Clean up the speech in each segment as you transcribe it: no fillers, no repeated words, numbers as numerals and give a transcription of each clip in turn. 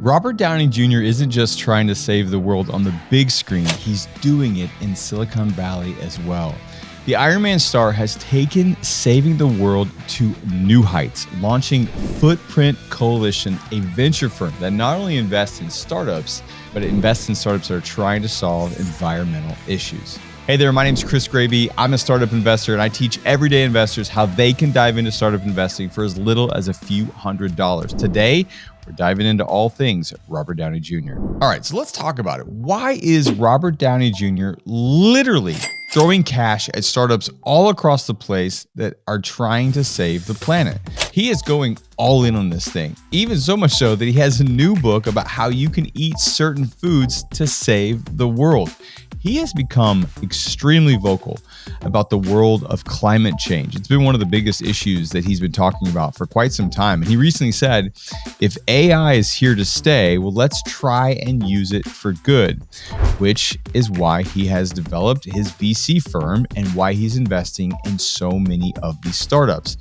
Robert Downey Jr. isn't just trying to save the world on the big screen, he's doing it in Silicon Valley as well. The Iron Man star has taken saving the world to new heights, launching Footprint Coalition, a venture firm that not only invests in startups, but it invests in startups that are trying to solve environmental issues. Hey there, my name is thecrwd. I'm a startup investor, and I teach everyday investors how they can dive into startup investing for as little as a few $100s. Today, we're diving into all things Robert Downey Jr. All right, so let's talk about it. Why is Robert Downey Jr. literally throwing cash at startups all across the place that are trying to save the planet? He is going all in on this thing, even so much so that he has a new book about how you can eat certain foods to save the world. He has become extremely vocal about the world of climate change. It's been one of the biggest issues that he's been talking about for quite some time. And he recently said, if AI is here to stay, well, let's try and use it for good, which is why he has developed his VC firm and why he's investing in so many of these startups.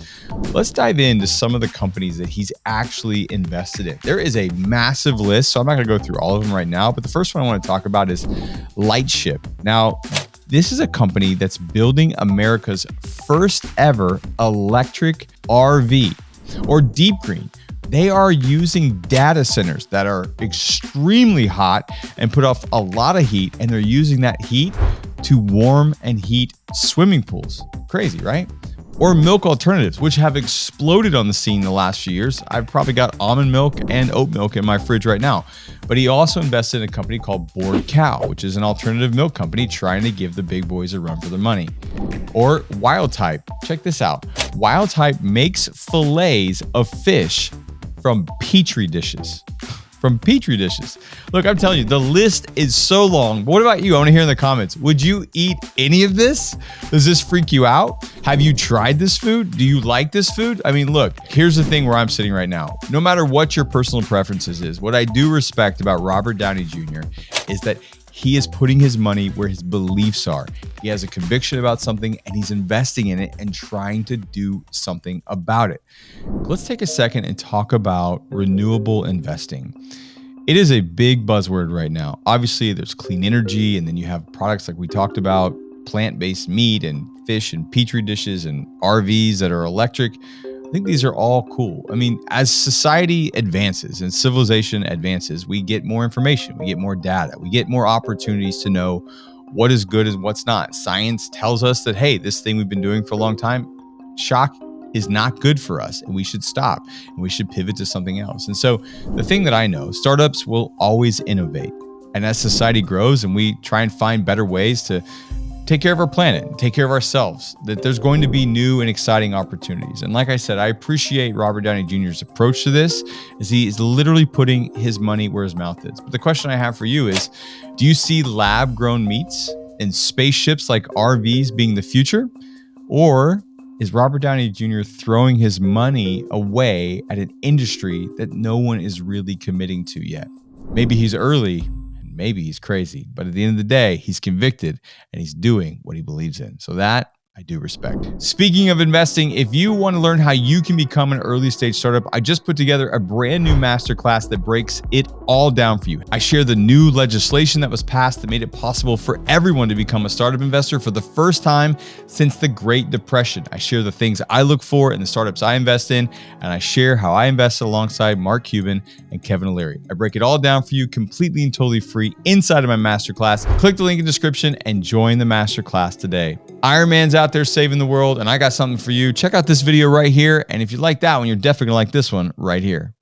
Let's dive into some of the companies that he's actually invested in. There is a massive list, so I'm not going to go through all of them right now, but the first one I want to talk about is Lightship. Now, this is a company that's building America's first ever electric RV or deep green. They are using data centers that are extremely hot and put off a lot of heat, and they're using that heat to warm and heat swimming pools. Crazy, right? Or milk alternatives, which have exploded on the scene in the last few years. I've probably got almond milk and oat milk in my fridge right now. But he also invested in a company called Bored Cow, which is an alternative milk company trying to give the big boys a run for their money. Or Wild Type. Check this out. Wild Type makes fillets of fish from petri dishes. From petri dishes. Look, I'm telling you, the list is so long. But what about you? I want to hear in the comments. Would you eat any of this? Does this freak you out? Have you tried this food? Do you like this food? I mean, look, here's the thing where I'm sitting right now. No matter what your personal preferences is, what I do respect about Robert Downey Jr. is that he is putting his money where his beliefs are. He has a conviction about something and he's investing in it and trying to do something about it. Let's take a second and talk about renewable investing. It is a big buzzword right now. Obviously, there's clean energy, and then you have products like we talked about, plant-based meat and fish and petri dishes and RVs that are electric. I think these are all cool. I mean, as society advances and civilization advances, we get more information, we get more data, we get more opportunities to know what is good and what's not. Science tells us that, hey, this thing we've been doing for a long time, shock is not good for us and we should stop and we should pivot to something else. And so the thing that I know, startups will always innovate. And as society grows and we try and find better ways to take care of our planet, take care of ourselves, that there's going to be new and exciting opportunities. And like I said, I appreciate Robert Downey Jr.'s approach to this, as he is literally putting his money where his mouth is. But the question I have for you is, do you see lab-grown meats and spaceships like RVs being the future? Or is Robert Downey Jr. throwing his money away at an industry that no one is really committing to yet? Maybe he's early, maybe he's crazy, but at the end of the day, he's convicted and he's doing what he believes in. So that I do respect. Speaking of investing, if you want to learn how you can become an early stage startup, I just put together a brand new masterclass that breaks it all down for you. I share the new legislation that was passed that made it possible for everyone to become a startup investor for the first time since the Great Depression. I share the things I look for in the startups I invest in, and I share how I invest alongside Mark Cuban and Kevin O'Leary. I break it all down for you completely and totally free inside of my masterclass. Click the link in the description and join the masterclass today. Iron Man's out there saving the world, and I got something for you. Check out this video right here, and if you like that one, you're definitely gonna like this one right here.